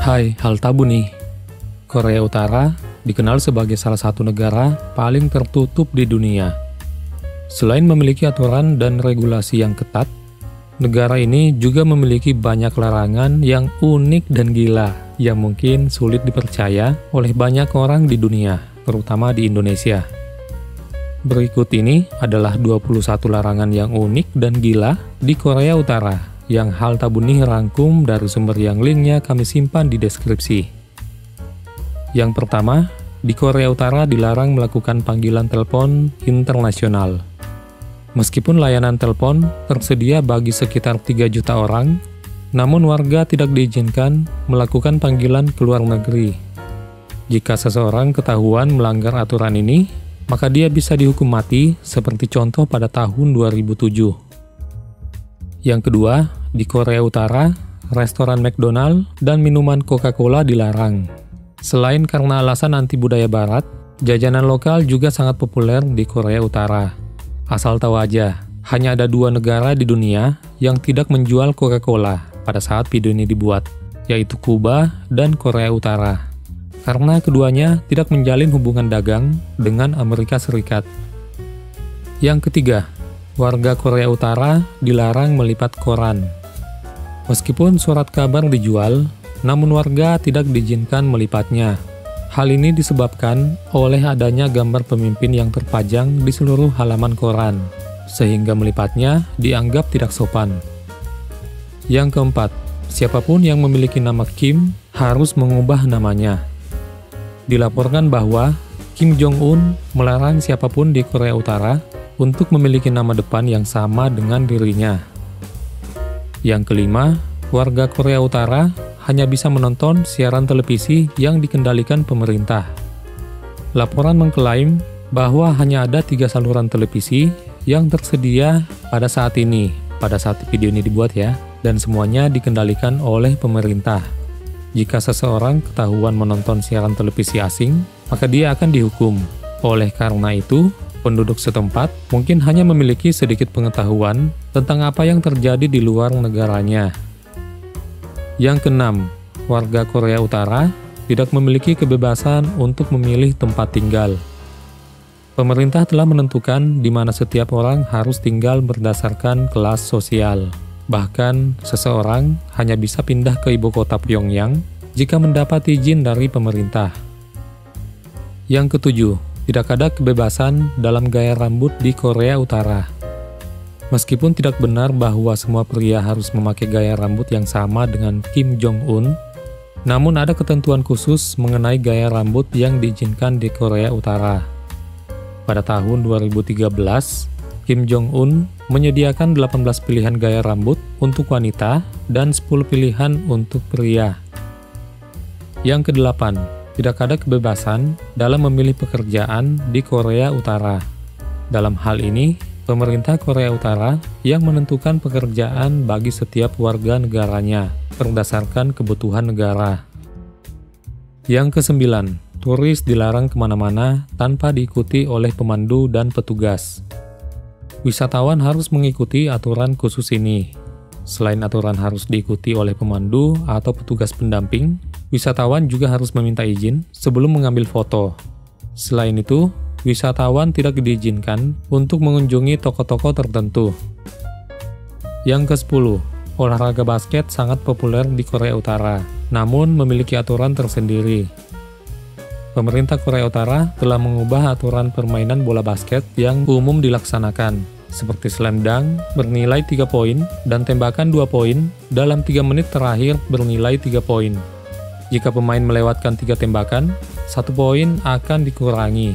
Hai, hal tabu nih. Korea Utara dikenal sebagai salah satu negara paling tertutup di dunia. Selain memiliki aturan dan regulasi yang ketat, negara ini juga memiliki banyak larangan yang unik dan gila yang mungkin sulit dipercaya oleh banyak orang di dunia, terutama di Indonesia. Berikut ini adalah 21 larangan yang unik dan gila di Korea Utara yang hal tabu nih rangkum dari sumber yang linknya kami simpan di deskripsi. Yang pertama, di Korea Utara dilarang melakukan panggilan telepon internasional. Meskipun layanan telepon tersedia bagi sekitar 3 juta orang, namun warga tidak diizinkan melakukan panggilan ke luar negeri. Jika seseorang ketahuan melanggar aturan ini, maka dia bisa dihukum mati seperti contoh pada tahun 2007. Yang kedua, di Korea Utara, restoran McDonald dan minuman Coca-Cola dilarang. Selain karena alasan anti budaya barat, jajanan lokal juga sangat populer di Korea Utara. Asal tahu aja, hanya ada 2 negara di dunia yang tidak menjual Coca-Cola pada saat video ini dibuat, yaitu Kuba dan Korea Utara. Karena keduanya tidak menjalin hubungan dagang dengan Amerika Serikat. Yang ketiga, warga Korea Utara dilarang melipat koran. Meskipun surat kabar dijual, namun warga tidak diizinkan melipatnya. Hal ini disebabkan oleh adanya gambar pemimpin yang terpajang di seluruh halaman koran, sehingga melipatnya dianggap tidak sopan. Yang keempat, siapapun yang memiliki nama Kim harus mengubah namanya. Dilaporkan bahwa Kim Jong-un melarang siapapun di Korea Utara untuk memiliki nama depan yang sama dengan dirinya. Yang kelima, warga Korea Utara hanya bisa menonton siaran televisi yang dikendalikan pemerintah. Laporan mengklaim bahwa hanya ada 3 saluran televisi yang tersedia pada saat ini, pada saat video ini dibuat ya, dan semuanya dikendalikan oleh pemerintah. Jika seseorang ketahuan menonton siaran televisi asing, maka dia akan dihukum. Oleh karena itu, penduduk setempat mungkin hanya memiliki sedikit pengetahuan tentang apa yang terjadi di luar negaranya. Yang keenam, warga Korea Utara tidak memiliki kebebasan untuk memilih tempat tinggal. Pemerintah telah menentukan di mana setiap orang harus tinggal berdasarkan kelas sosial. Bahkan, seseorang hanya bisa pindah ke ibu kota Pyongyang jika mendapat izin dari pemerintah. Yang ketujuh, tidak ada kebebasan dalam gaya rambut di Korea Utara. Meskipun tidak benar bahwa semua pria harus memakai gaya rambut yang sama dengan Kim Jong-un, namun ada ketentuan khusus mengenai gaya rambut yang diizinkan di Korea Utara. Pada tahun 2013, Kim Jong-un menyediakan 18 pilihan gaya rambut untuk wanita dan 10 pilihan untuk pria. Yang kedelapan, tidak ada kebebasan dalam memilih pekerjaan di Korea Utara. Dalam hal ini, pemerintah Korea Utara yang menentukan pekerjaan bagi setiap warga negaranya berdasarkan kebutuhan negara. Yang kesembilan, turis dilarang kemana-mana tanpa diikuti oleh pemandu dan petugas. Wisatawan harus mengikuti aturan khusus ini. Selain aturan harus diikuti oleh pemandu atau petugas pendamping, wisatawan juga harus meminta izin sebelum mengambil foto. Selain itu, wisatawan tidak diizinkan untuk mengunjungi toko-toko tertentu. Yang ke-10, olahraga basket sangat populer di Korea Utara, namun memiliki aturan tersendiri. Pemerintah Korea Utara telah mengubah aturan permainan bola basket yang umum dilaksanakan, seperti slam dunk bernilai 3 poin dan tembakan 2 poin dalam 3 menit terakhir bernilai 3 poin. Jika pemain melewatkan 3 tembakan, 1 poin akan dikurangi.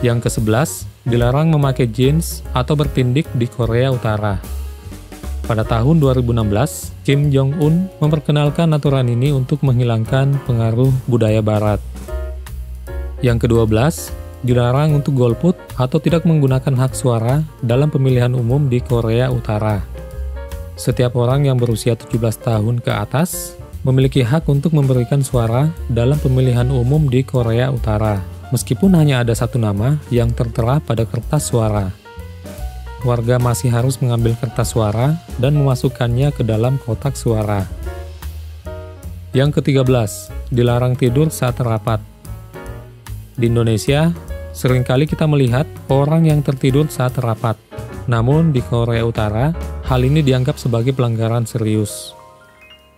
Yang ke-11, dilarang memakai jeans atau bertindik di Korea Utara. Pada tahun 2016, Kim Jong-un memperkenalkan aturan ini untuk menghilangkan pengaruh budaya barat. Yang ke-12, dilarang untuk golput atau tidak menggunakan hak suara dalam pemilihan umum di Korea Utara. Setiap orang yang berusia 17 tahun ke atas memiliki hak untuk memberikan suara dalam pemilihan umum di Korea Utara, meskipun hanya ada 1 nama yang tertera pada kertas suara. warga masih harus mengambil kertas suara dan memasukkannya ke dalam kotak suara. Yang ke-13, dilarang tidur saat rapat. Di Indonesia, seringkali kita melihat orang yang tertidur saat rapat. Namun di Korea Utara, hal ini dianggap sebagai pelanggaran serius.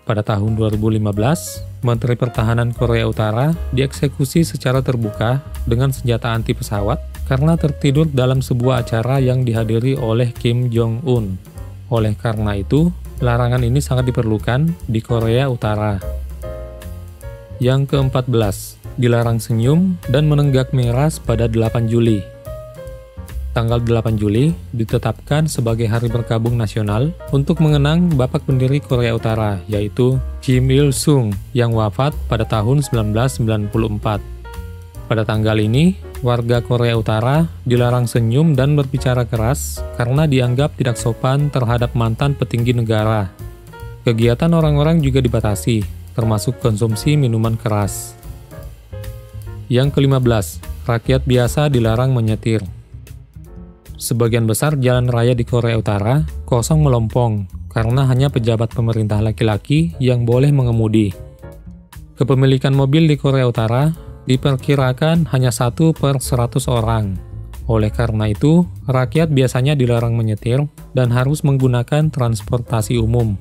Pada tahun 2015, Menteri Pertahanan Korea Utara dieksekusi secara terbuka dengan senjata anti pesawat karena tertidur dalam sebuah acara yang dihadiri oleh Kim Jong-un. Oleh karena itu, larangan ini sangat diperlukan di Korea Utara. Yang ke-14, dilarang senyum dan menenggak miras pada 8 Juli. Tanggal 8 Juli ditetapkan sebagai Hari Berkabung Nasional untuk mengenang Bapak pendiri Korea Utara, yaitu Kim Il-sung, yang wafat pada tahun 1994. Pada tanggal ini, warga Korea Utara dilarang senyum dan berbicara keras karena dianggap tidak sopan terhadap mantan petinggi negara. Kegiatan orang-orang juga dibatasi, termasuk konsumsi minuman keras. Yang ke-15, rakyat biasa dilarang menyetir. Sebagian besar jalan raya di Korea Utara kosong melompong karena hanya pejabat pemerintah laki-laki yang boleh mengemudi. Kepemilikan mobil di Korea Utara diperkirakan hanya 1 per 100 orang. Oleh karena itu, rakyat biasanya dilarang menyetir dan harus menggunakan transportasi umum.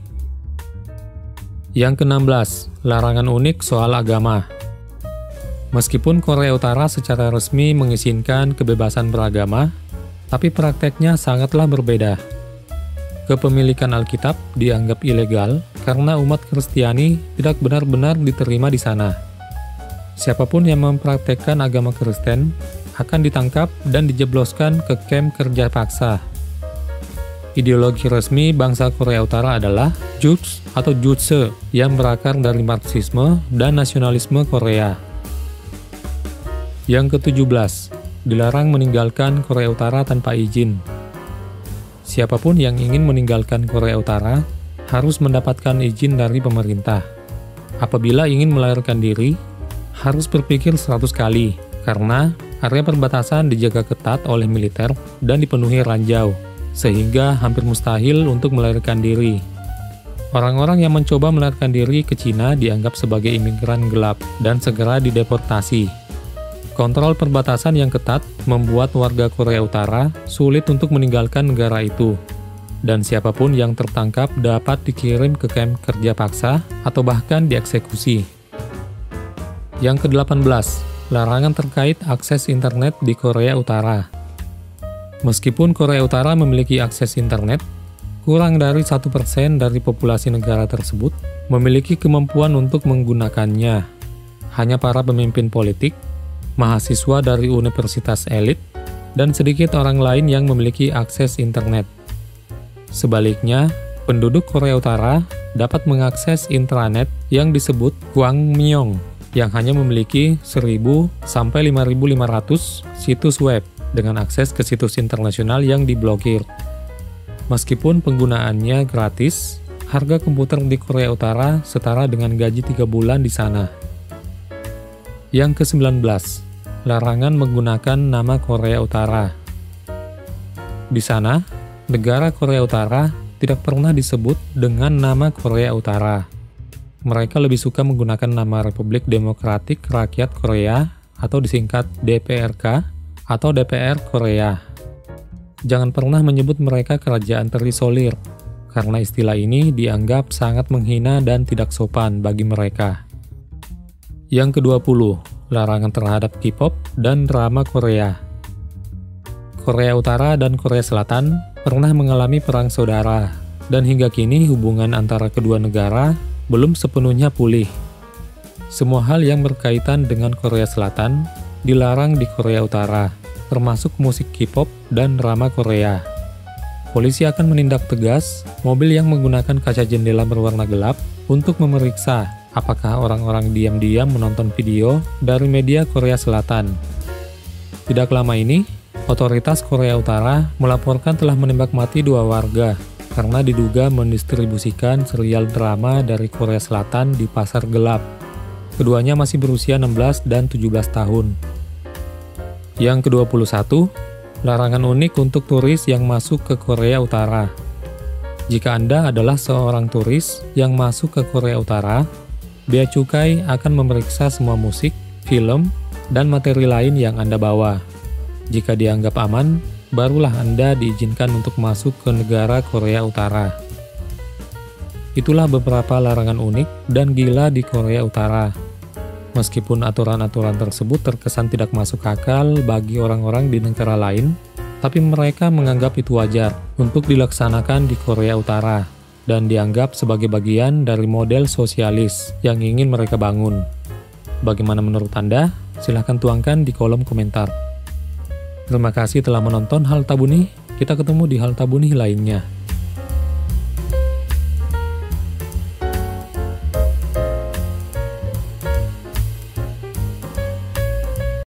Yang ke-16, larangan unik soal agama. Meskipun Korea Utara secara resmi mengizinkan kebebasan beragama, tapi prakteknya sangatlah berbeda. Kepemilikan Alkitab dianggap ilegal karena umat Kristiani tidak benar-benar diterima di sana. Siapapun yang mempraktekkan agama Kristen akan ditangkap dan dijebloskan ke kamp kerja paksa. Ideologi resmi bangsa Korea Utara adalah Juche atau Jutse yang berakar dari Marxisme dan nasionalisme Korea. Yang ke-17, dilarang meninggalkan Korea Utara tanpa izin. Siapapun yang ingin meninggalkan Korea Utara harus mendapatkan izin dari pemerintah. Apabila ingin melarikan diri, harus berpikir 100 kali, karena area perbatasan dijaga ketat oleh militer dan dipenuhi ranjau, sehingga hampir mustahil untuk melarikan diri. Orang-orang yang mencoba melarikan diri ke Cina dianggap sebagai imigran gelap dan segera dideportasi. Kontrol perbatasan yang ketat membuat warga Korea Utara sulit untuk meninggalkan negara itu, dan siapapun yang tertangkap dapat dikirim ke kamp kerja paksa atau bahkan dieksekusi. Yang ke-18, larangan terkait akses internet di Korea Utara. Meskipun Korea Utara memiliki akses internet, kurang dari 1% dari populasi negara tersebut memiliki kemampuan untuk menggunakannya. Hanya para pemimpin politik, mahasiswa dari universitas elit, dan sedikit orang lain yang memiliki akses internet. Sebaliknya, penduduk Korea Utara dapat mengakses intranet yang disebut Kwangmyong, yang hanya memiliki 1.000 sampai 5.500 situs web dengan akses ke situs internasional yang diblokir. Meskipun penggunaannya gratis, harga komputer di Korea Utara setara dengan gaji 3 bulan di sana. Yang ke-19, larangan menggunakan nama Korea Utara. Di sana, negara Korea Utara tidak pernah disebut dengan nama Korea Utara. Mereka lebih suka menggunakan nama Republik Demokratik Rakyat Korea atau disingkat DPRK atau DPR Korea. Jangan pernah menyebut mereka kerajaan terisolir, karena istilah ini dianggap sangat menghina dan tidak sopan bagi mereka. Yang ke-20, larangan terhadap K-pop dan drama Korea. Korea Utara dan Korea Selatan pernah mengalami perang saudara, dan hingga kini hubungan antara kedua negara belum sepenuhnya pulih. Semua hal yang berkaitan dengan Korea Selatan dilarang di Korea Utara, termasuk musik K-pop dan drama Korea. Polisi akan menindak tegas mobil yang menggunakan kaca jendela berwarna gelap untuk memeriksa apakah orang-orang diam-diam menonton video dari media Korea Selatan. Tidak lama ini, otoritas Korea Utara melaporkan telah menembak mati 2 warga karena diduga mendistribusikan serial drama dari Korea Selatan di pasar gelap. Keduanya masih berusia 16 dan 17 tahun. Yang ke-21, larangan unik untuk turis yang masuk ke Korea Utara. Jika Anda adalah seorang turis yang masuk ke Korea Utara, Bea Cukai akan memeriksa semua musik, film, dan materi lain yang Anda bawa. Jika dianggap aman, barulah Anda diizinkan untuk masuk ke negara Korea Utara. Itulah beberapa larangan unik dan gila di Korea Utara. Meskipun aturan-aturan tersebut terkesan tidak masuk akal bagi orang-orang di negara lain, tapi mereka menganggap itu wajar untuk dilaksanakan di Korea Utara dan dianggap sebagai bagian dari model sosialis yang ingin mereka bangun. Bagaimana menurut Anda? Silahkan tuangkan di kolom komentar. Terima kasih telah menonton Hal Tabu Nih. Kita ketemu di Hal Tabu Nih lainnya.